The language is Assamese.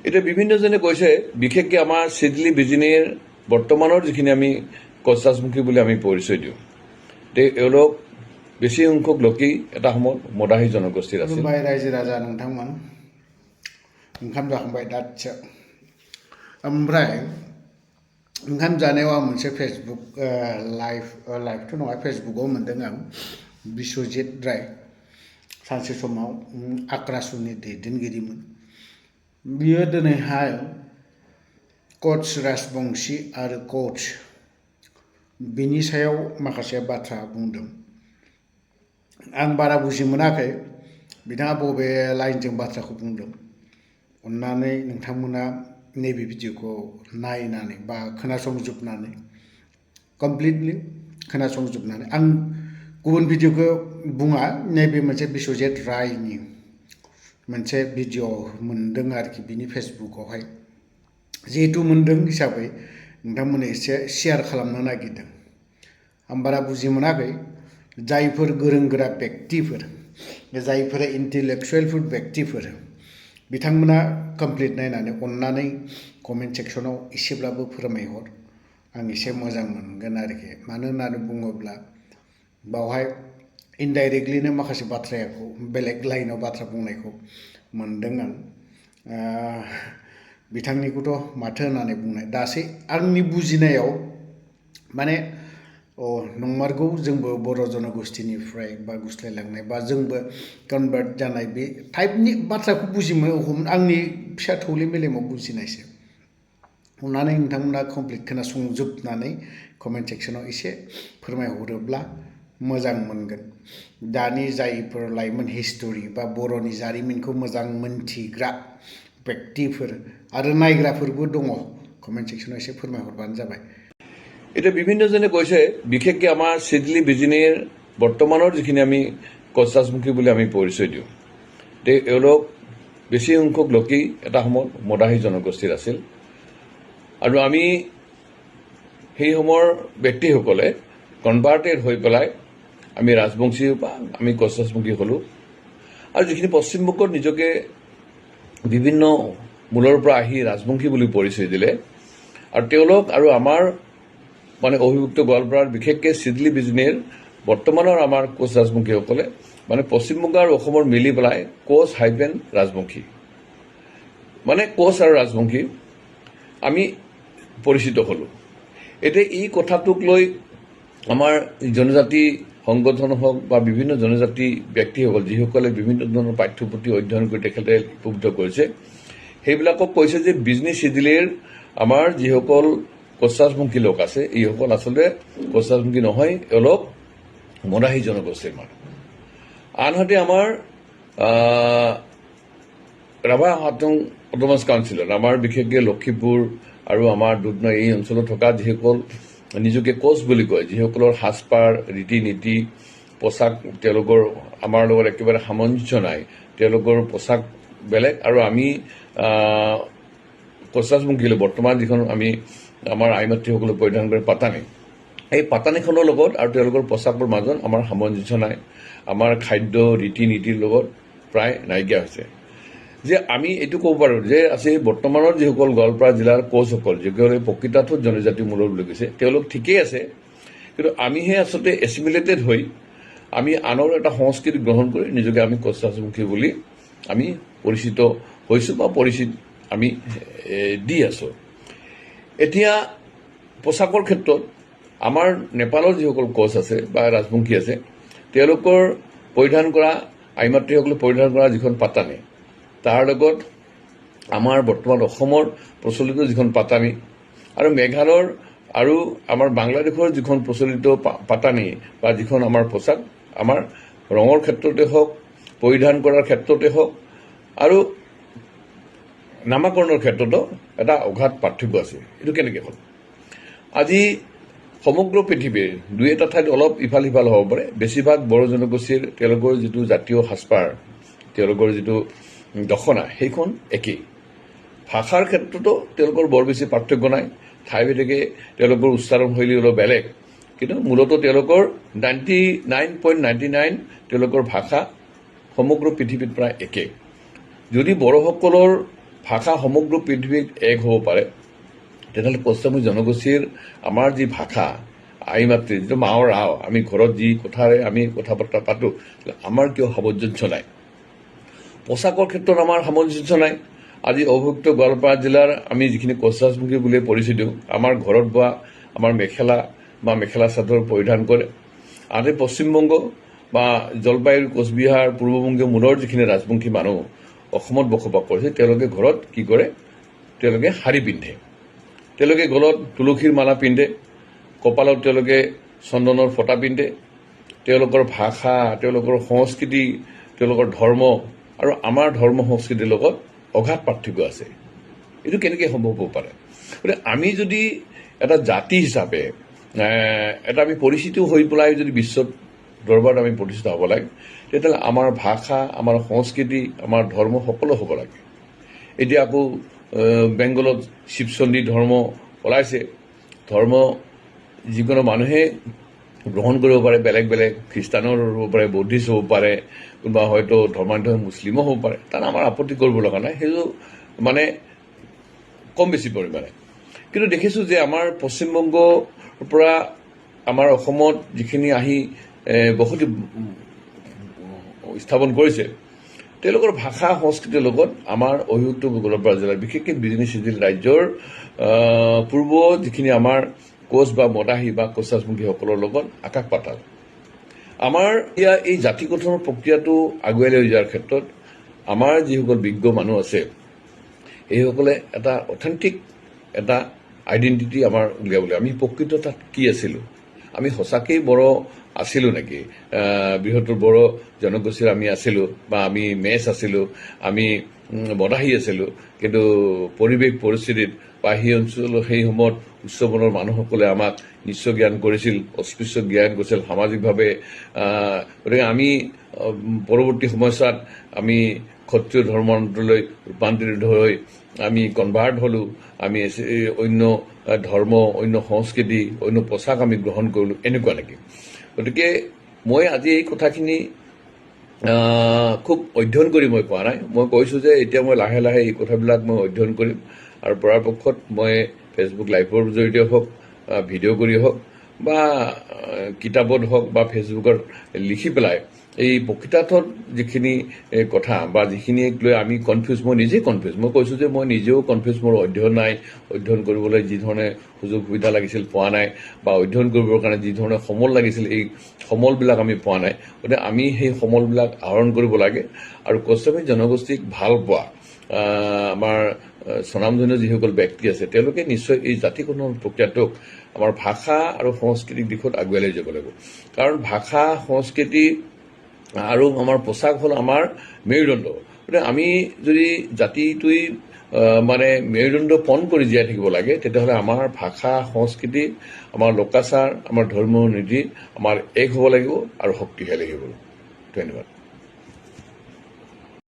এতিয়া বিভিন্নজনে কৈছে বিশেষকৈ আমাৰ চিডলি বিজিনিৰ বৰ্তমানৰ যিখিনি আমি কচাচমুখী বুলি আমি পৰিচয় দিওঁ এওঁলোক বেছি সংখ্যক লোকেই এটা সময়ত মদাহী জনগোষ্ঠীৰ আছিল। खुलुमबाय रायजो राजा नोंथांमोन ओंखाम जाखांबाय दासो ओमफ्राय ओंखाम जानायाव आं मोनसे फेसबुक लाइभथ' नङा फेसबुकआव मोन्दों आं बिश्वजित राय सानसे समाव आक्रासुनि दैदेनगिरिमोन बियो दिनैहाय कच राजबंशी आरो कच बिनि सायाव माखासे बाथ्रा बुंदों आं बारा बुजि मोनाखै बिथाङा बबे लाइनजों बाथ्राखौ बुंदों अन्नानै नोंथांमोना नैबे भिडिअखौ नायनानै बा खोनासंजोबनानै कमप्लिटलि खोनासंजोबनानै आं गुबुन भिडिअखौ बुङा नैबे मोनसे बिश्वजित रायनि मोनसे भिडिअ मोन्दों आरोखि बिनि फेसबुकआवहाय जिहेतु मोन्दों हिसाबै नोंथांमोना एसे शेयार खालामनो नागिरदों आं बारा बुजि मोनाखै जायफोर गोरों गोरा व्यक्तिफोर जायफोरा इन्टेलेक्सुवेलफोर व्यक्तिफोर बिथांमोना कमप्लिट नायनानै अन्नानै कमेन्ट सेक्सनाव एसेब्लाबो फोरमायहर आं एसे मोजां मोनगोन आरोखि मानो होननानै बुङोब्ला बावहाय इनडाइरेक्टलिनो माखासे बाथ्राखौ बेलेग लाइनाव बाथ्रा बुंनायखौ मोन्दों आं बिथांनिखौथ' माथो होननानै बुंनाय दासै आंनि बुजिनायाव माने नंमारगौ जोंबो बर' जनगोष्ठीनिफ्राय बा गुस्लायलांनाय बा जोंबो कनभार्ट जानाय बे टाइपनि बाथ्राखौ आंनि फिसा थौले मेलेमाव बुजिनायसो अन्नानै नोंथांमोना कमप्लिट खोनासंजोबनानै कमेन्ट सेक्सनाव एसे फोरमायहरोब्ला मोजां मोनगोन दानि जायफोर लाइमोन हिस्टरि बा बर'नि जारिमिनखौ मोजां मोनथिग्रा व्यक्तिफोर आरो नायग्राफोरबो दङ कमेन्ट सेक्सनाव एसे फोरमायहरबानो जाबाय। এতিয়া বিভিন্নজনে কৈছে বিশেষকৈ আমাৰ চিডলি বিজিনিৰ বৰ্তমানৰ যিখিনি আমি কচাচমুখী বুলি আমি পৰিচয় দিওঁ এওঁলোক বেছি সংখ্যক লোকেই এটা সময়ত মদাহী জনগোষ্ঠীৰ আছিল আৰু আমি সেই সময়ৰ ব্যক্তিসকলে কনভাৰ্টেড হৈ পেলাই আমি ৰাজবংশী বা আমি কচাচমুখী হ'লোঁ আৰু যিখিনি পশ্চিমবংগত নিজকে বিভিন্ন মূলৰ পৰা আহি ৰাজবংশী বুলি পৰিচয় দিলে আৰু তেওঁলোক আৰু আমাৰ মানে অভিভুক্ত গোৱালপাৰাৰ বিশেষকৈ চিডলি বিজিনিৰ বৰ্তমানৰ আমাৰ কোচ ৰাজবংশীসকলে মানে পশ্চিমবংগ আৰু অসমৰ মিলি পেলাই কোচ হাইফেন ৰাজবংশী মানে কোচ আৰু ৰাজবংশী আমি পৰিচিত হ'লোঁ। এতিয়া এই কথাটোক লৈ আমাৰ জনজাতি সংগঠন হওক বা বিভিন্ন জনজাতি ব্যক্তিসকল যিসকলে বিভিন্ন ধৰণৰ পাঠ্যপুথি অধ্যয়ন কৰি তেখেতে লিপিবদ্ধ কৰিছে সেইবিলাকক কৈছে যে বিজনী চিডলিৰ আমাৰ যিসকল কচাচমুখী লোক আছে এইসকল আচলতে কচাচমুখী নহয় এওঁলোক মদাহী জনগোষ্ঠীৰ মানুহ আনহাতে আমাৰ ৰাভা হাটং অট'নমাছ কাউন্সিলত আমাৰ বিশেষকৈ লক্ষীপুৰ আৰু আমাৰ দুধনৈ এই অঞ্চলত থকা যিসকল নিজকে কোচ বুলি কয় যিসকলৰ সাজপাৰ ৰীতি নীতি পোচাক তেওঁলোকৰ আমাৰ লগত একেবাৰে সামঞ্জস্য নাই তেওঁলোকৰ পোচাক বেলেগ আৰু আমি কচাচমুখী বৰ্তমান যিখন আমি আমাৰ আই মাতৃসকলে পৰিধান কৰে পাতানি এই পাতানিখনৰ লগত আৰু তেওঁলোকৰ পোচাকৰ মাজত আমাৰ সামঞ্জস্য নাই আমাৰ খাদ্য ৰীতি নীতিৰ লগত প্ৰায় নাইকিয়া হৈছে যে আমি এইটো ক'ব পাৰোঁ যে আছে বৰ্তমানৰ যিসকল গোৱালপাৰা জিলাৰ কোচসকল যিসকলে প্ৰকৃতাৰ্থত জনজাতি মূলৰ বুলি কৈছে তেওঁলোক ঠিকেই আছে কিন্তু আমিহে আচলতে এছিমিলেটেড হৈ আমি আনৰ এটা সংস্কৃতি গ্ৰহণ কৰি নিজকে আমি কচাচমুখী বুলি আমি পৰিচিত হৈছোঁ বা পৰিচিত আমি দি আছোঁ। এতিয়া পোচাকৰ ক্ষেত্ৰত আমাৰ নেপালৰ যিসকল কোচ আছে বা ৰাজবংশী আছে তেওঁলোকৰ পৰিধান কৰা আই মাতৃসকলে পৰিধান কৰা যিখন পাতানি তাৰ লগত আমাৰ বৰ্তমান অসমৰ প্ৰচলিত যিখন পাতানি আৰু মেঘালয়ৰ আৰু আমাৰ বাংলাদেশৰ যিখন প্ৰচলিত পাতানি বা যিখন আমাৰ পোচাক আমাৰ ৰঙৰ ক্ষেত্ৰতে হওক পৰিধান কৰাৰ ক্ষেত্ৰতে হওক আৰু নামাকৰণৰ ক্ষেত্ৰতো এটা অগাধ পাৰ্থক্য আছে। এইটো কেনেকৈ হ'ল আজি সমগ্ৰ পৃথিৱীৰ দুই এটা ঠাইত অলপ ইফাল সিফাল হ'ব পাৰে বেছিভাগ বড়ো জনগোষ্ঠীৰ তেওঁলোকৰ যিটো জাতীয় সাজপাৰ তেওঁলোকৰ যিটো দখনা সেইখন একেই ভাষাৰ ক্ষেত্ৰতো তেওঁলোকৰ বৰ বেছি পাৰ্থক্য নাই ঠাই ভেদে তেওঁলোকৰ উচ্চাৰণ শৈলী অলপ বেলেগ কিন্তু মূলতঃ তেওঁলোকৰ 99.99 তেওঁলোকৰ ভাষা সমগ্ৰ পৃথিৱীত প্ৰায় একে যদি বড়োসকলৰ ভাষা সমগ্ৰ পৃথিৱীত এক হ'ব পাৰে, তেতিয়াহ'লে কোচামুখী জনগোষ্ঠীৰ আমাৰ যি ভাষা আই মাতৃ যিটো মাৱৰ আও, আমি ঘৰত যি কথাৰে আমি কথা বতৰা পাতোঁ, আমাৰ কিয় সামঞ্জস্য নাই? পোচাকৰ ক্ষেত্ৰত আমাৰ সামঞ্জস্য নাই। আজি অভুক্ত গোৱালপাৰা জিলাৰ আমি যিখিনি কোচামুখী বুলি পৰিচয় দিওঁ, আমাৰ ঘৰত বোৱা আমাৰ মেখেলা বা মেখেলা চাদৰ পৰিধান কৰে। আনহাতে পশ্চিমবংগ বা জলপাইগুৰি, কোচবিহাৰ, পূৰ্ববংগীয় মূলৰ যিখিনি ৰাজবংশী মানুহ অসমত বসবাস কৰিছে, তেওঁলোকে ঘৰত কি কৰে? তেওঁলোকে শাৰী পিন্ধে, তেওঁলোকে গলত তুলসীৰ মালা পিন্ধে, কপালত তেওঁলোকে চন্দনৰ ফটা পিন্ধে। তেওঁলোকৰ ভাষা, তেওঁলোকৰ সংস্কৃতি, তেওঁলোকৰ ধৰ্ম আৰু আমাৰ ধৰ্ম সংস্কৃতিৰ লগত অগাধ পাৰ্থক্য আছে। এইটো কেনেকৈ সম্ভৱ হ'ব পাৰে? গতিকে আমি যদি এটা জাতি হিচাপে এটা আমি পৰিচিত হৈ পেলাই যদি বিশ্বত দৰবাৰত আমি প্ৰতিষ্ঠিত হ'ব লাগে, তেতিয়াহ'লে আমাৰ ভাষা, আমাৰ সংস্কৃতি, আমাৰ ধৰ্ম সকলো হ'ব লাগে। এতিয়া আকৌ বেংগলত শিৱচণ্ডী ধৰ্ম ওলাইছে। ধৰ্ম যিকোনো মানুহে গ্ৰহণ কৰিব পাৰে, বেলেগ বেলেগ, খ্ৰীষ্টানৰ হ'ব পাৰে, বৌদ্ধিষ্ট হ'ব পাৰে, কোনোবা হয়তো ধৰ্মান্ধ মুছলিমো হ'ব পাৰে, তাত আমাৰ আপত্তি কৰিব লগা নাই, সেইটো মানে কম বেছি পৰিমাণে। কিন্তু দেখিছোঁ যে আমাৰ পশ্চিমবংগৰ পৰা আমাৰ অসমত যিখিনি আহি বসতি স্থাপন কৰিছে, তেওঁলোকৰ ভাষা সংস্কৃতিৰ লগত আমাৰ অভিভুক্ত গোৱালপাৰা জিলাৰ, বিশেষকৈ বিজনী চিজিল ৰাজ্যৰ পূৰ্ব যিখিনি আমাৰ কোচ বা মদাহী বা কোচ ৰাজবংশীসকলৰ লগত আকাশ পাতাল। আমাৰ এতিয়া এই জাতি গঠনৰ প্ৰক্ৰিয়াটো আগুৱাই লৈ যোৱাৰ ক্ষেত্ৰত আমাৰ যিসকল বিজ্ঞ মানুহ আছে, এইসকলে এটা অথেণ্টিক এটা আইডেণ্টিটি আমাৰ উলিয়াবলৈ, আমি প্ৰকৃত তাত কি আছিলোঁ, আমি সঁচাকেই বড়ো আছিলোঁ নেকি, বৃহত্তৰ বড়ো জনগোষ্ঠীৰ আমি আছিলোঁ, বা আমি মেচ আছিলোঁ, আমি মদাহী আছিলোঁ, কিন্তু পৰিৱেশ পৰিস্থিতিত বা সেই অঞ্চলৰ সেই সময়ত উচ্চবৰ্ণৰ মানুহসকলে আমাক নিশ্চ জ্ঞান কৰিছিল, অস্পৃশ্য জ্ঞান কৰিছিল সামাজিকভাৱে। গতিকে আমি পৰৱৰ্তী সময়ছোৱাত আমি ক্ষত্ৰিয় ধৰ্মান্তৰলৈ ৰূপান্তৰিত হৈ আমি কনভাৰ্ট হ'লোঁ, আমি অন্য ধৰ্ম, অন্য সংস্কৃতি, অন্য পোচাক আমি গ্ৰহণ কৰিলোঁ, এনেকুৱা নেকি? গতিকে মই আজি এই কথাখিনি খুব অধ্যয়ন কৰি মই কোৱা নাই, মই কৈছোঁ যে এতিয়া মই লাহে লাহে এই কথাবিলাক মই অধ্যয়ন কৰিম, আৰু পৰাপক্ষত মই ফেচবুক লাইভৰ জৰিয়তে হওক, ভিডিঅ' কৰি হওক, বা কিতাপত হওক, বা ফেচবুকত লিখি পেলাই এই প্ৰকৃতাৰ্থত যিখিনি কথা বা যিখিনিক লৈ আমি কনফিউজ, মই নিজেই কনফিউজ, মই কৈছোঁ যে মই নিজেও কনফিউজ, মোৰ অধ্যয়ন নাই, অধ্যয়ন কৰিবলৈ যি ধৰণে সুযোগ সুবিধা লাগিছিল পোৱা নাই, বা অধ্যয়ন কৰিবৰ কাৰণে যি ধৰণে সমল লাগিছিল এই সমলবিলাক আমি পোৱা নাই। গতিকে আমি সেই সমলবিলাক আহৰণ কৰিব লাগে, আৰু কোচামী জনগোষ্ঠীক ভাল পোৱা আমাৰ স্বনামধন্য যিসকল ব্যক্তি আছে, তেওঁলোকে নিশ্চয় এই জাতি গঠনৰ প্ৰক্ৰিয়াটোক আমাৰ ভাষা আৰু সাংস্কৃতিক দিশত আগুৱাই লৈ যাব লাগিব। কাৰণ ভাষা, সংস্কৃতি আৰু আমাৰ পোচাক হ'ল আমাৰ মেৰুদণ্ড। গতিকে আমি যদি জাতিটোৱে মানে মেৰুদণ্ড পণ কৰি জীয়াই থাকিব লাগে, তেতিয়াহ'লে আমাৰ ভাষা, সংস্কৃতি, আমাৰ লোকাচাৰ, আমাৰ ধৰ্মীয় নীতি আমাৰ এক হ'ব লাগিব আৰু শক্তিশালী হ'ব লাগিব। ধন্যবাদ।